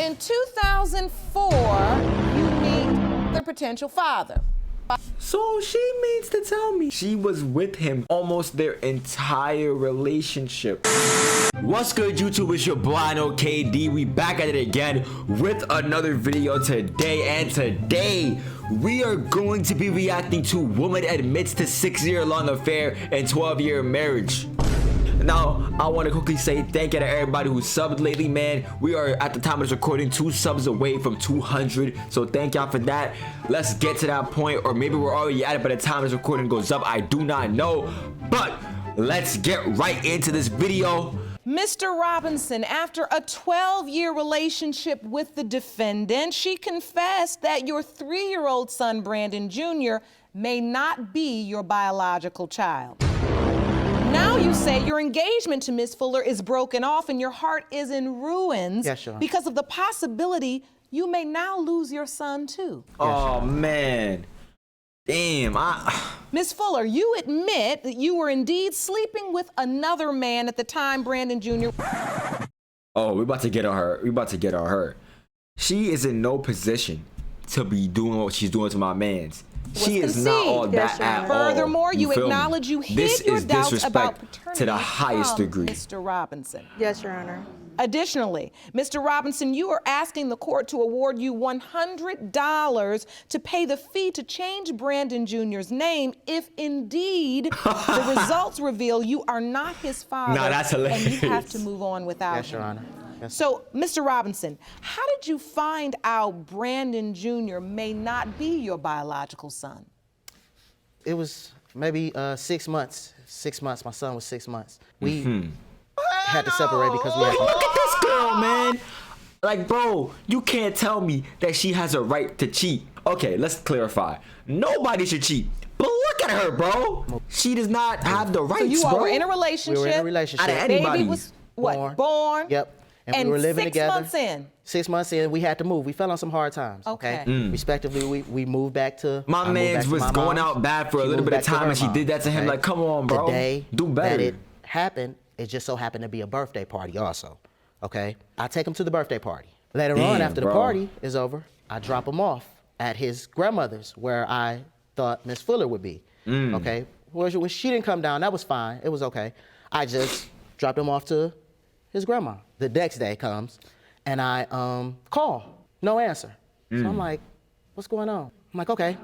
In 2004, you meet the potential father. So she means to tell me she was with him almost their entire relationship. What's good, YouTube? It's your boy KD. We back at it again with another video today, and today we are going to be reacting to woman admits to 6-year-long affair and 12-year marriage. Now, I want to quickly say thank you to everybody who subbed lately, man. We are, at the time of this recording, 2 subs away from 200. So thank y'all for that. Let's get to that point, or maybe we're already at it by the time this recording goes up. I do not know. But let's get right into this video. Mr. Robinson, after a 12-year relationship with the defendant, she confessed that your 3-year-old son, Brandon Jr., may not be your biological child. Now you say your engagement to Miss Fuller is broken off and your heart is in ruins because of the possibility you may now lose your son too. Oh, man. Damn. Miss Fuller, you admit that you were indeed sleeping with another man at the time Brandon Jr. Oh, we're about to get on her. We're about to get on her. She is in no position to be doing what she's doing to my mans. She is not all that at all. Furthermore, you acknowledge you hid your doubts about paternity to the highest degree. Mr. Robinson. Yes, Your Honor. Additionally, Mr. Robinson, you are asking the court to award you $100 to pay the fee to change Brandon Jr.'s name if indeed the results reveal you are not his father. Nah, that's hilarious. And you have to move on without him. Yes, Your Honor. Yes. So, Mr. Robinson, how did you find out Brandon Jr. may not be your biological son? It was maybe 6 months. 6 months. My son was 6 months. We had to separate because we had to... Look at this girl, man. Like, bro, you can't tell me that she has a right to cheat. Okay, let's clarify. Nobody should cheat. But look at her, bro. She does not have the rights, so you bro. were in a relationship. We were in a relationship. Out of anybody. Baby was what? Born. Yep. And we were living together. 6 months in. 6 months in, we had to move. We fell on some hard times. Okay. Respectively, we moved back to. My man was going out bad for a little bit of time, and she did that to him. Like, come on, bro. The day do better. that it happened, it just so happened to be a birthday party also. Okay. I take him to the birthday party. Later on, after the party is over, I drop him off at his grandmother's, where I thought Miss Fuller would be. Okay. When she didn't come down, that was fine. It was okay. I just dropped him off to his grandma. The next day comes, and I call, no answer. So I'm like, what's going on? I'm like, okay.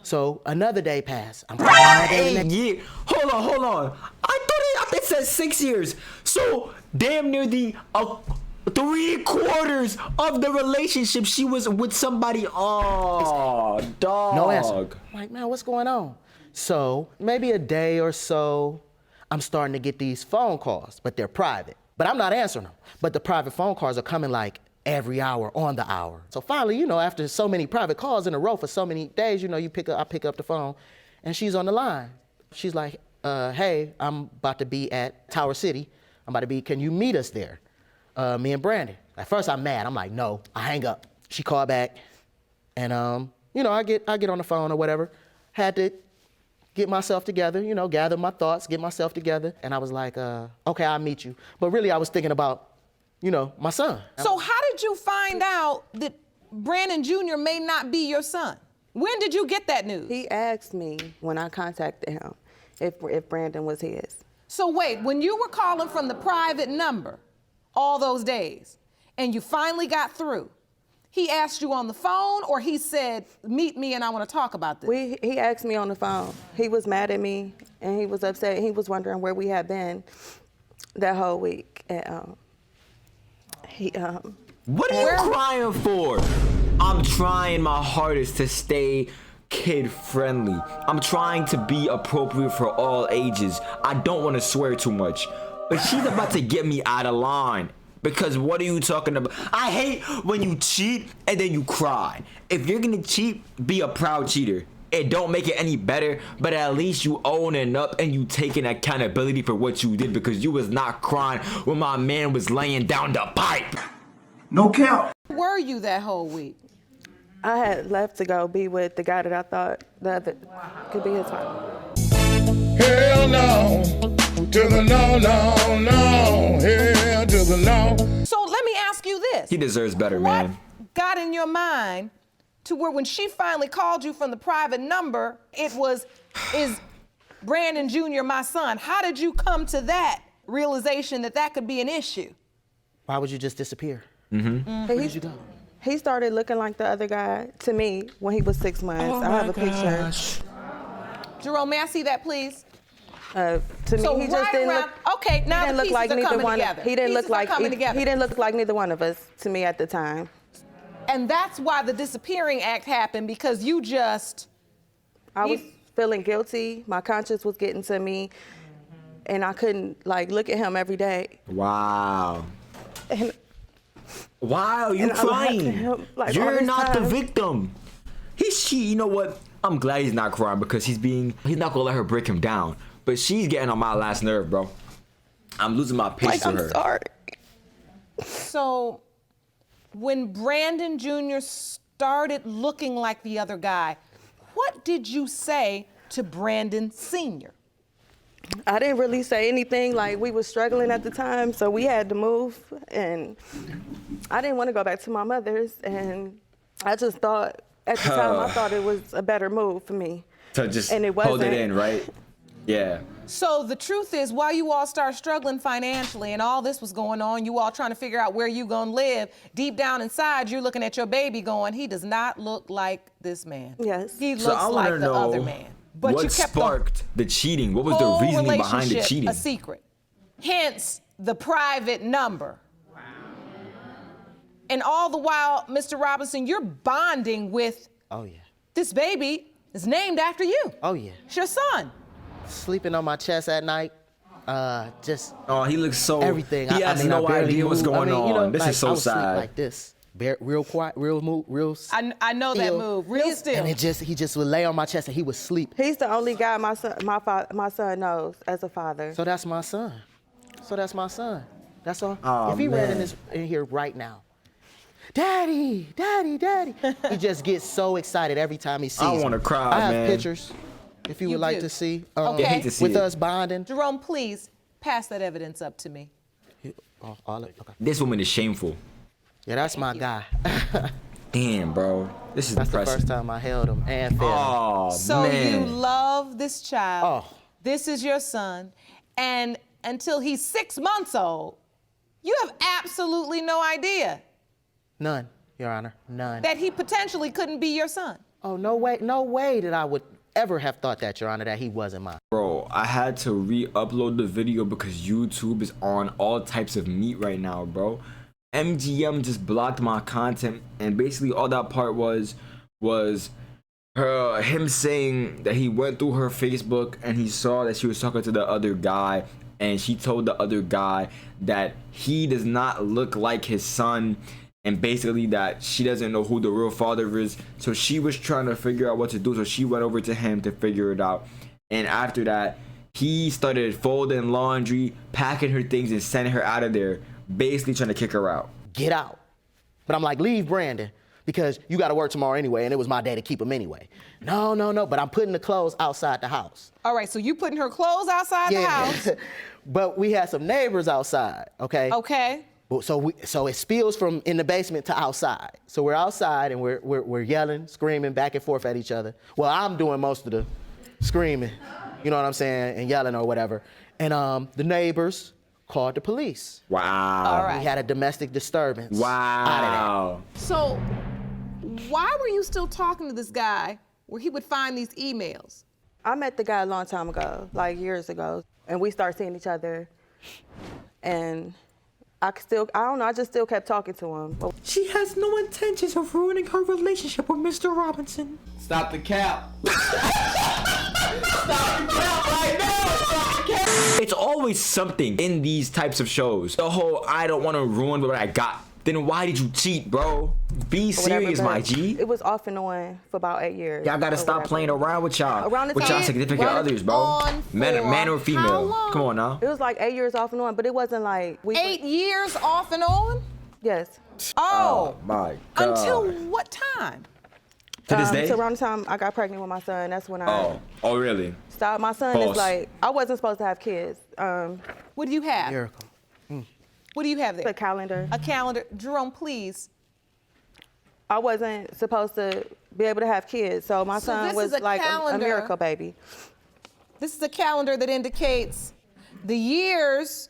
So another day passed. I'm yeah. Hold on. I thought it said 6 years. So damn near the 3/4 of the relationship she was with somebody. Oh, dog. No answer. I'm like, man, what's going on? So maybe a day or so, I'm starting to get these phone calls, but they're private. But I'm not answering them. But the private phone calls are coming like every hour, on the hour. So finally, you know, after so many private calls in a row for so many days, you know, I pick up the phone, and she's on the line. She's like, hey, I'm about to be at Tower City. Can you meet us there? Me and Brandon. At first I'm mad. I'm like, no. I hang up. She called back, and you know, I get on the phone or whatever. Had to get myself together, you know, gather my thoughts, get myself together. And I was like, okay, I'll meet you. But really, I was thinking about, you know, my son. So how did you find out that Brandon Jr. may not be your son? When did you get that news? He asked me when I contacted him if Brandon was his. So wait, when you were calling from the private number all those days, and you finally got through, he asked you on the phone, or he said, meet me and I want to talk about this? He asked me on the phone. He was mad at me, and he was upset. He was wondering where we had been that whole week. And, what are you crying for? I'm trying my hardest to stay kid-friendly. I'm trying to be appropriate for all ages. I don't want to swear too much, but she's about to get me out of line. Because what are you talking about? I hate when you cheat and then you cry. If you're gonna cheat, be a proud cheater. It don't make it any better, but at least you owning up and you taking accountability for what you did, because you was not crying when my man was laying down the pipe. No cap. Where were you that whole week? I had left to go be with the guy that I thought could be his father. Hell no. To the no, no, no, hell to the no. So let me ask you this. this. He deserves better, man. What got in your mind to where when she finally called you from the private number, it was, is Brandon Jr. my son? How did you come to that realization that that could be an issue? Why would you just disappear? Where did you go? He started looking like the other guy to me when he was 6 months. I have a picture. Jerome, may I see that, please? To So me, he just right didn't around, look. okay, now He the didn't look pieces like are neither coming one. together. He didn't Pieces look like are coming together. he didn't look like neither one of us to me at the time. And that's why the disappearing act happened, because you just... I was feeling guilty. My conscience was getting to me, and I couldn't like look at him every day. Wow. And Why are you And I laughed at crying? him, like, all You're this not the time. victim. You know what? I'm glad he's not crying because he's not gonna let her break him down. But she's getting on my last nerve, bro. I'm losing my patience like, with I'm her. sorry. So when Brandon Jr. started looking like the other guy, what did you say to Brandon Sr.? I didn't really say anything. Like, we were struggling at the time, so we had to move. And I didn't want to go back to my mother's. And I just thought, at the time, I thought it was a better move for me. To just And it hold it wasn't. in, right? Yeah. So the truth is, while you all start struggling financially and all this was going on, you all trying to figure out where you gonna live, deep down inside, you're looking at your baby going, he does not look like this man. Yes. He So I looks want like to the know other man. But what you kept sparked the cheating. What was the whole the reasoning behind the relationship cheating? a secret. Hence, the private number. And all the while, Mr. Robinson, you're bonding with Oh, yeah. this baby is named after you. Oh, yeah. It's your son. Sleeping on my chest at night, just Oh, he looks so. everything. He has no I barely idea what's move. going on. You know, This like, is so I would sleep sad. like this, real quiet, real move, real. I know that still. move, real still. And he just would lay on my chest and he would sleep. He's the only guy my son knows as a father. So that's my son. That's all. Aw, if he ran man. in here right now, Daddy, Daddy, Daddy, he just gets so excited every time he sees I me. wanna cry, I have man. pictures, if you You would like do. to see. Okay. I hate to see with it. us bonding. Jerome, please pass that evidence up to me. Oh, okay. This woman is shameful. Yeah, that's my guy. Damn, bro. This is That's the depressing. first time I held him and fed him. Oh, So man. you love this child. Oh. This is your son. And until he's 6 months old, you have absolutely no idea None, Your Honor, none. that he potentially couldn't be your son. Oh, no way that I would ever have thought that, Your Honor, that he wasn't mine. Bro, I had to re-upload the video because YouTube is on all types of meat right now, bro. MGM just blocked my content, and basically all that part was him saying that he went through her Facebook and he saw that she was talking to the other guy, and she told the other guy that he does not look like his son, and basically that she doesn't know who the real father is. So she was trying to figure out what to do, so she went over to him to figure it out. And after that, he started folding laundry, packing her things, and sending her out of there, basically trying to kick her out. Get out. But I'm like, leave Brandon, because you got to work tomorrow anyway, and it was my day to keep him anyway. No, but I'm putting the clothes outside the house. All right, so you putting her clothes outside the house. But we had some neighbors outside, okay? Okay. So it spills from in the basement to outside. So we're outside and we're yelling, screaming back and forth at each other. Well, I'm doing most of the screaming, you know what I'm saying, and yelling or whatever. And the neighbors called the police. Wow. All right. We had a domestic disturbance. Wow. So why were you still talking to this guy where he would find these emails? I met the guy a long time ago, like years ago, and we started seeing each other. And I don't know, I just still kept talking to him. She has no intentions of ruining her relationship with Mr. Robinson. Stop the cap. It's always something in these types of shows. The whole, I don't want to ruin what I got. Then why did you cheat, bro? Be serious, my G. It was off and on for about 8 years. Y'all gotta or stop whatever. playing around with y'all. Around the with y'all time- significant around- others, bro. on Man or for female. how long? Come on now. It was like 8 years off and on, but it wasn't like 8 years off and on? Yes. Oh. My God. Until what time? To this day? So around the time I got pregnant with my son, that's when I Oh, really? stopped. My son False. is like, I wasn't supposed to have kids. What do you have? Miracle. What do you have there? A calendar. A calendar. Jerome, please. I wasn't supposed to be able to have kids, so my son this was is a like a calendar. miracle baby. This is a calendar that indicates the years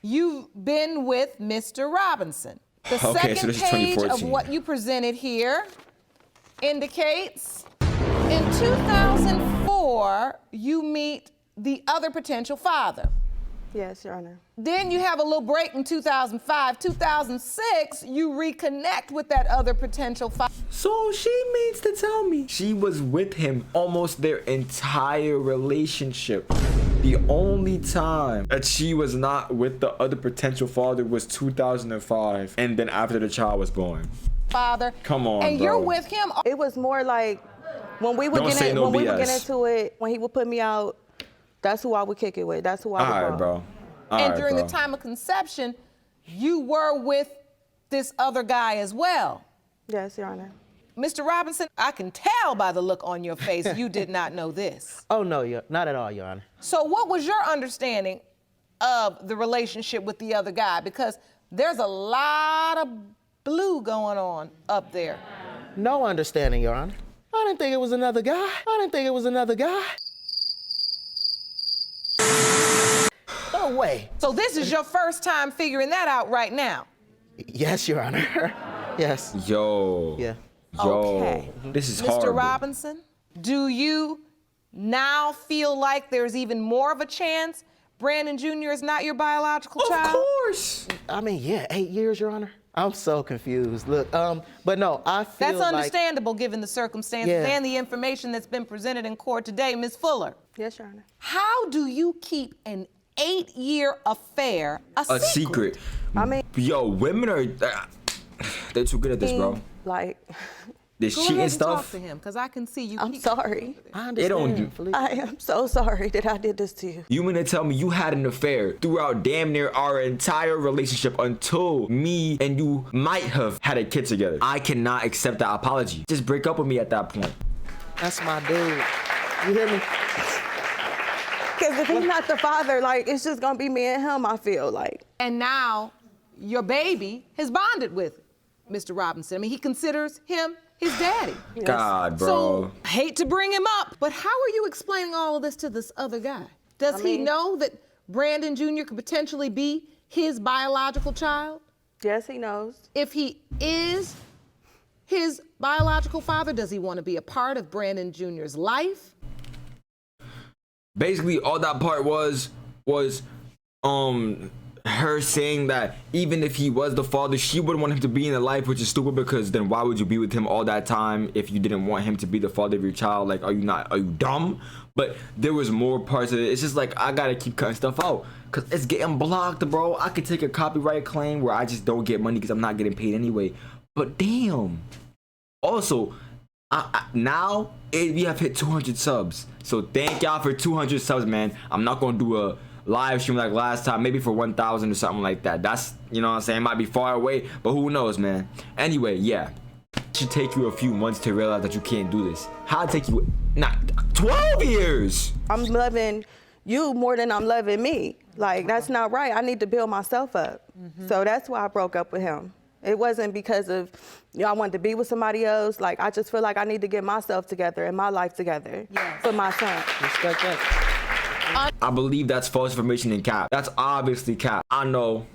you've been with Mr. Robinson. The Okay, so second this is page of 2014. what you presented here indicates in 2004, you meet the other potential father. Yes, Your Honor. Then you have a little break in 2005. 2006, you reconnect with that other potential father. So she means to tell me she was with him almost their entire relationship. The only time that she was not with the other potential father was 2005, and then after the child was born. Father. Come on, and bro. you're with him. It was more like when we would Don't get say no when we would get BS. into it, when he would put me out, that's who I would kick it with. That's who I would All right, call. bro. All And right, during bro. the time of conception, you were with this other guy as well. Yes, Your Honor. Mr. Robinson, I can tell by the look on your face you did not know this. Oh, no, not at all, Your Honor. So what was your understanding of the relationship with the other guy? Because there's a lot of blue going on up there. No understanding, Your Honor. I didn't think it was another guy. No way. So this is your first time figuring that out right now. Yes, Your Honor. Yes. Yo. Yeah. Yo. Okay. This is Mr. horrible. Robinson, do you now feel like there's even more of a chance Brandon Jr. is not your biological child? Of course. I mean, yeah, 8 years, Your Honor. I'm so confused. Look, but no, I feel That's like... understandable given the circumstances Yeah. and the information that's been presented in court today. Ms. Fuller, Yes, Your Honor. how do you keep an 8-year affair a secret. I mean, Yo, women are... they're too good at this, bro. like, This Go cheating ahead and talk stuff. to him, because I can see you. I'm sorry. I It don't understand, do- Felicia. I am so sorry that I did this to you. You mean to tell me you had an affair throughout damn near our entire relationship until me and you might have had a kid together? I cannot accept that apology. Just break up with me at that point. That's my dude. You hear me? Because if he's not the father, like, it's just going to be me and him, I feel like. And now your baby has bonded with Mr. Robinson. I mean, he considers him his daddy. God, bro. So, hate to bring him up, but how are you explaining all of this to this other guy? Does he know that Brandon Jr. could potentially be his biological child? Yes, he knows. If he is his biological father, does he want to be a part of Brandon Jr.'s life? Basically, all that part was her saying that even if he was the father, she wouldn't want him to be in the life, which is stupid, because then why would you be with him all that time if you didn't want him to be the father of your child? Like, are you dumb? But there was more parts of it. It's just like, I gotta keep cutting stuff out because it's getting blocked, bro. I could take a copyright claim where I just don't get money because I'm not getting paid anyway. But damn. Also, now we have hit 200 subs. So thank y'all for 200 subs, man. I'm not gonna do a live stream like last time, maybe for 1,000 or something like that. That's, you know what I'm saying, it might be far away, but who knows, man. Anyway, yeah, it should take you a few months to realize that you can't do this. How it take you 12 years? I'm loving you more than I'm loving me. Like, that's not right. I need to build myself up. So that's why I broke up with him. It wasn't because of, I wanted to be with somebody else. Like, I just feel like I need to get myself together and my life together for my son. Respect that. I believe that's false information and cap. That's obviously cap. I know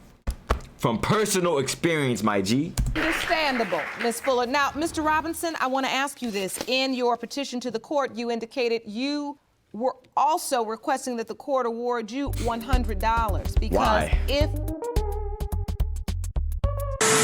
from personal experience, my G. Understandable, Ms. Fuller. Now, Mr. Robinson, I want to ask you this. In your petition to the court, you indicated you were also requesting that the court award you $100 because Why? if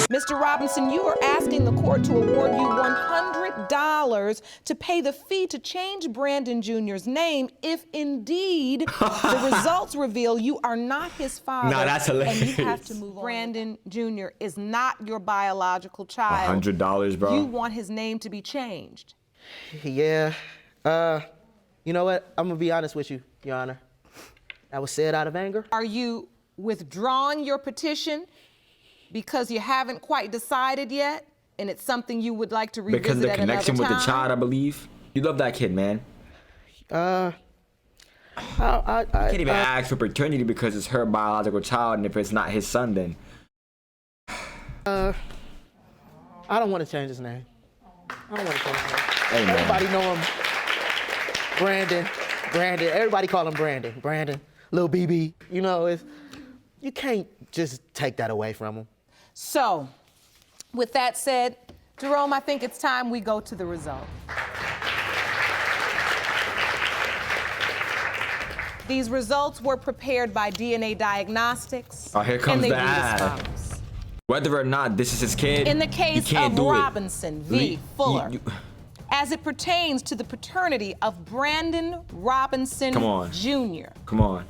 Mr. Robinson, you are asking the court to award you $100 to pay the fee to change Brandon Jr.'s name if indeed the results reveal you are not his father. Nah, that's and you have hilarious. to move on. Brandon Jr. is not your biological child. $100, bro. You want his name to be changed. Yeah. You know what? I'm gonna be honest with you, Your Honor. That was said out of anger. Are you withdrawing your petition because you haven't quite decided yet, and it's something you would like to revisit Because of the at another connection with the time? child, I believe. You love that kid, man. I Can't even ask for paternity because it's her biological child, and if it's not his son, then I don't want to change his name. I don't want to change his name. hey, man. Everybody know him. Brandon. Everybody call him Brandon. Brandon. Lil BB. You know, you can't just take that away from him. So, with that said, Jerome, I think it's time we go to the result. These results were prepared by DNA Diagnostics. Oh, here comes and they the read as ad. follows. Whether or not this is his kid, In the he case can't of do it. Robinson v. Fuller, as it pertains to the paternity of Brandon Robinson Come on. Jr., Come on.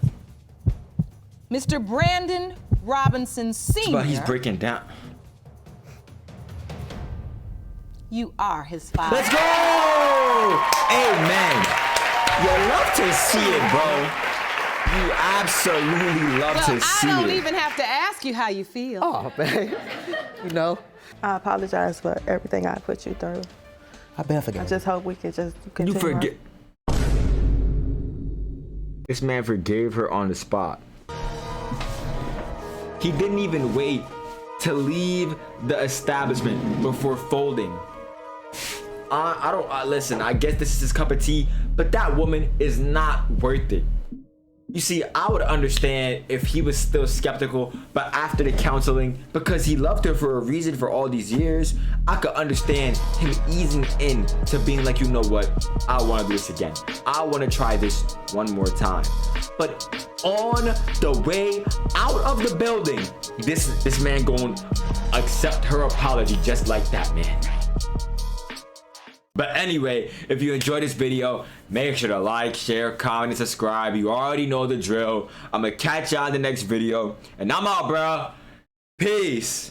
Mr. Brandon Robinson Sr., But he's breaking down. you are his father. Let's go! Amen. You love to see it, bro. You absolutely love Well, to see I don't it. even have to ask you how you feel. Oh, man. You know, I apologize for everything I put you through. I've been forgetting. I just hope we could just You continue. forget. This man forgave her on the spot. He didn't even wait to leave the establishment before folding. I don't listen. I guess this is his cup of tea, but that woman is not worth it. You see, I would understand if he was still skeptical, but after the counseling, because he loved her for a reason for all these years, I could understand him easing in to being like, you know what, I want to do this again. I want to try this one more time. But on the way out of the building, this man going to accept her apology just like that, man. But anyway, if you enjoyed this video, make sure to like, share, comment, and subscribe. You already know the drill. I'm gonna catch y'all in the next video. And I'm out, bro. Peace.